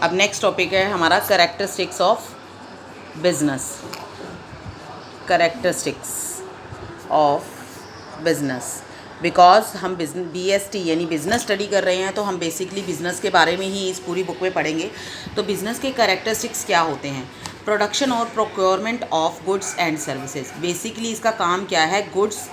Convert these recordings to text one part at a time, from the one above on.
अब next topic है हमारा characteristics of business. Characteristics of business, because हम BST यानी बिज़नेस स्टडी कर रहे हैं, तो हम बेसिकली बिज़नेस के बारे में ही इस पूरी बुक में पढ़ेंगे। तो बिज़नेस के कैरेक्टरिस्टिक्स क्या होते हैं? प्रोडक्शन और procurement of goods and services. Basically इसका काम क्या है? गुड्स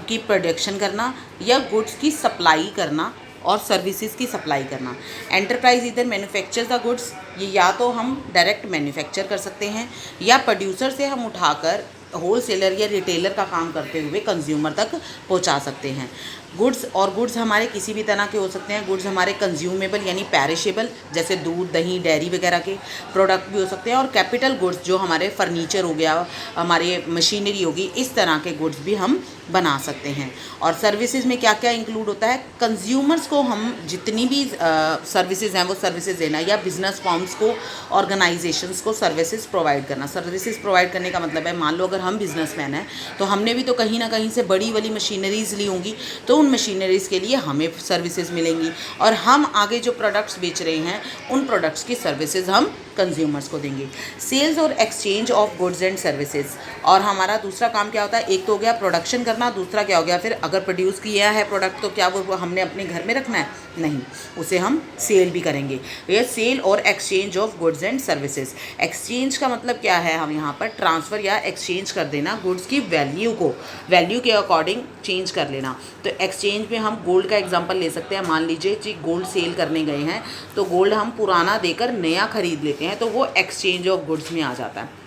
की प्रोडक्शन करना या गुड्स की सप्लाई करना और सर्विसेज की सप्लाई करना। एंटरप्राइज इधर मैन्युफैक्चर द गुड्स, ये या तो हम डायरेक्ट मैन्युफैक्चर कर सकते हैं या प्रोड्यूसर से हम उठाकर होल सेलर या रिटेलर का काम करते हुए कंज्यूमर तक पहुंचा सकते हैं। गुड्स हमारे किसी भी तरह के हो सकते हैं। गुड्स हमारे कंज्यूमेबल यानी पैरिशेबल, जैसे दूध, दही, डेयरी वगैरह के प्रोडक्ट भी हो सकते हैं, और कैपिटल गुड्स जो हमारे फर्नीचर हो गया, हमारे मशीनरी होगी, इस तरह के गुड्स भी हम बना सकते हैं। और सर्विसेज में क्या क्या इंक्लूड होता है? कंज्यूमर्स को हम जितनी भी सर्विसेज हैं वो सर्विसेज देना, या बिजनेस फॉर्म्स को, ऑर्गेनाइजेशंस को सर्विसेज प्रोवाइड करना। सर्विसेज प्रोवाइड करने का मतलब है, मान लो अगर हम बिजनेसमैन हैं तो हमने भी तो कहीं ना कहीं से बड़ी वाली मशीनरीज ली होंगी, तो उन मशीनरीज़ के लिए हमें सर्विसेज मिलेंगी, और हम आगे जो प्रोडक्ट्स बेच रहे हैं उन प्रोडक्ट्स की सर्विसेज हम कंज्यूमर्स को देंगे। सेल्स और exchange of goods and services. और हमारा दूसरा काम क्या होता है? एक तो हो गया प्रोडक्शन करना, दूसरा क्या हो गया फिर, अगर प्रोड्यूस किया है प्रोडक्ट तो क्या वो हमने अपने घर में रखना है? नहीं, उसे हम सेल भी करेंगे। तो ये सेल और exchange of goods and services. Exchange का मतलब क्या है? हम यहाँ पर ट्रांसफ़र या एक्सचेंज कर देना, गुड्स की वैल्यू के अकॉर्डिंग चेंज कर लेना। तो एक्सचेंज में हम गोल्ड का एग्जांपल ले सकते हैं। मान लीजिए कि गोल्ड सेल करने गए हैं, तो गोल्ड हम पुराना देकर नया खरीद लेते हैं, तो वो एक्सचेंज ऑफ गुड्स में आ जाता है।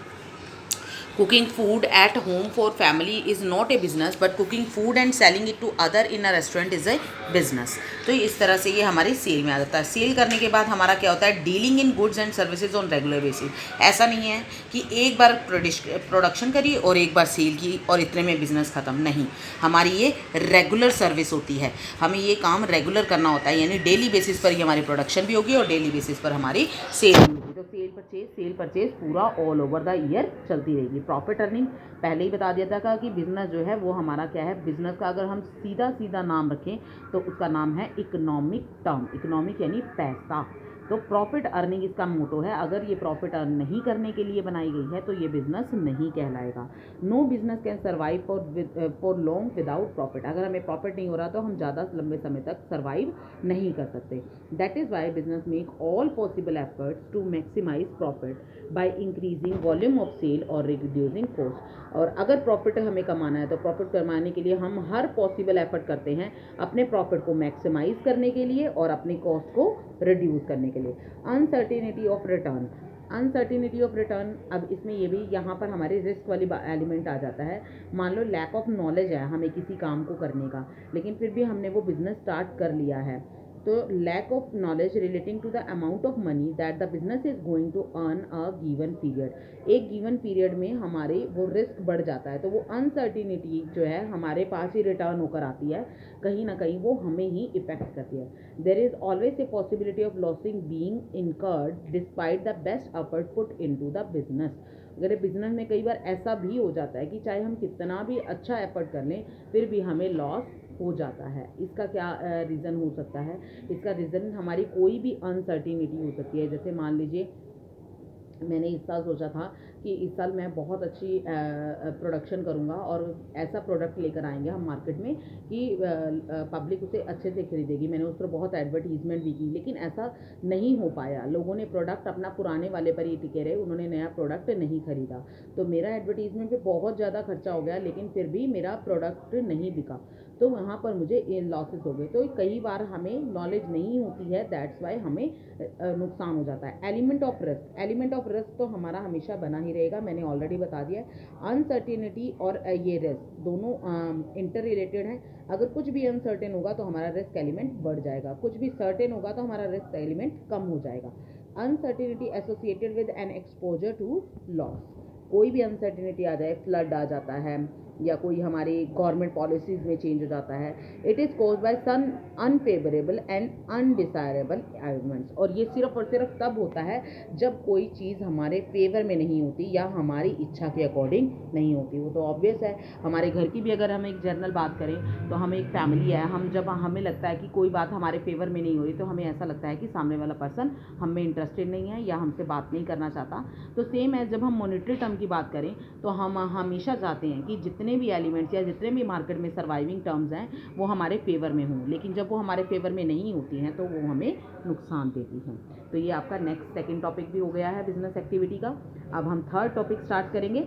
Cooking food at home for family is not a business, but cooking food and selling it to other in a restaurant is a business. तो इस तरह से ये हमारी सेल में आ जाता है। सेल करने के बाद हमारा क्या होता है? Dealing in goods and services on regular basis. ऐसा नहीं है कि एक बार प्रोडक्शन करी और एक बार सेल की और इतने में बिजनेस ख़त्म। नहीं, हमारी ये रेगुलर सर्विस होती है, हमें ये काम रेगुलर करना होता है, यानी डेली बेसिस पर ही हमारी प्रोडक्शन भी होगी और डेली बेसिस पर हमारी सेल भी होगी। तो सेल परचेज पूरा ऑल ओवर द ईयर चलती रहेगी। प्रॉफिट अर्निंग पहले ही बता दिया था कि बिजनेस जो है वो हमारा क्या है? बिजनेस का अगर हम सीधा नाम रखें तो उसका नाम है इकोनॉमिक टर्म। इकोनॉमिक यानी पैसा। तो प्रॉफिट अर्निंग इसका मोटो है। अगर ये प्रॉफिट अर्न नहीं करने के लिए बनाई गई है तो ये बिजनेस नहीं कहलाएगा। No business can survive for long without profit. अगर हमें प्रॉफिट नहीं हो रहा तो हम ज़्यादा लंबे समय तक सर्वाइव नहीं कर सकते। That is why business make all possible efforts to maximise profit by increasing volume of sale और रिड्यूसिंग कॉस्ट। और अगर प्रॉफिट हमें कमाना है तो प्रॉफिट कमाने के लिए हम हर पॉसिबल एफर्ट करते हैं अपने प्रॉफिट को मैक्सिमाइज करने के लिए और अपनी कॉस्ट को रिड्यूस करने के लिए। Uncertainty of return. Uncertainty of return, अब इसमें ये भी यहाँ पर हमारे रिस्क वाली एलिमेंट आ जाता है। मान लो लैक ऑफ नॉलेज है हमें किसी काम को करने का, लेकिन फिर भी हमने वो बिजनेस स्टार्ट कर लिया है, तो lack of knowledge relating to the amount of money that the business is going to earn a given period. एक गिवन पीरियड में हमारे वो रिस्क बढ़ जाता है, तो वो अनसर्टिनिटी जो है हमारे पास ही रिटर्न होकर आती है, कहीं ना कहीं वो हमें ही इफेक्ट करती है। There is always a possibility of losing being incurred despite the best effort put into the business. अगर बिजनेस में कई बार ऐसा भी हो जाता है कि चाहे हम कितना भी अच्छा एफर्ट कर लें फिर भी हमें लॉस हो जाता है। इसका क्या रीज़न हो सकता है? इसका रीज़न हमारी कोई भी अनसर्टिनिटी हो सकती है। जैसे मान लीजिए मैंने इस साल सोचा था कि इस साल मैं बहुत अच्छी प्रोडक्शन करूँगा और ऐसा प्रोडक्ट लेकर आएंगे हम मार्केट में कि पब्लिक उसे अच्छे से खरीदेगी। मैंने उस पर बहुत एडवर्टीजमेंट भी की, लेकिन ऐसा नहीं हो पाया। लोगों ने प्रोडक्ट अपना पुराने वाले पर ही टिके रहे, उन्होंने नया प्रोडक्ट नहीं खरीदा। तो मेरा एडवर्टीजमेंट पे बहुत ज़्यादा खर्चा हो गया, लेकिन फिर भी मेरा प्रोडक्ट नहीं बिका, तो वहाँ पर मुझे लॉसेस हो गए। तो कई बार हमें नॉलेज नहीं होती है, दैट्स वाई हमें नुकसान हो जाता है। Element of risk. Element of risk तो हमारा हमेशा बना ही रहेगा, मैंने ऑलरेडी बता दिया है। अनसर्टेनिटी और ये रिस्क दोनों इंटर रिलेटेड हैं। अगर कुछ भी अनसर्टेन होगा तो हमारा रिस्क एलिमेंट बढ़ जाएगा, कुछ भी सर्टेन होगा तो हमारा रिस्क एलिमेंट कम हो जाएगा। Uncertainty associated with an exposure to loss. कोई भी अनसर्टेनिटी आ जाए, फ्लड आ जाता है, या कोई हमारे गवर्नमेंट पॉलिसीज़ में चेंज हो जाता है, it is caused by some unfavourable and undesirable elements. और ये सिर्फ और सिर्फ तब होता है जब कोई चीज़ हमारे फेवर में नहीं होती या हमारी इच्छा के अकॉर्डिंग नहीं होती। वो तो ऑब्वियस है। हमारे घर की भी अगर हम एक जनरल बात करें तो हम एक फैमिली है, हम जब हमें लगता है कि कोई बात हमारे फेवर में नहीं हो रही तो हमें ऐसा लगता है कि सामने वाला पर्सन हम में इंटरेस्टेड नहीं है या हमसे बात नहीं करना चाहता। तो सेम है, जब हम मॉनेटरी टर्म की बात करें तो हम हमेशा चाहते हैं कि जितने भी एलिमेंट्स या जितने भी मार्केट में सर्वाइविंग टर्म्स हैं वो हमारे फेवर में हों, लेकिन जब वो हमारे फेवर में नहीं होती हैं तो वो हमें नुकसान देती हैं। तो ये आपका नेक्स्ट सेकंड टॉपिक भी हो गया है बिजनेस एक्टिविटी का। अब हम थर्ड टॉपिक स्टार्ट करेंगे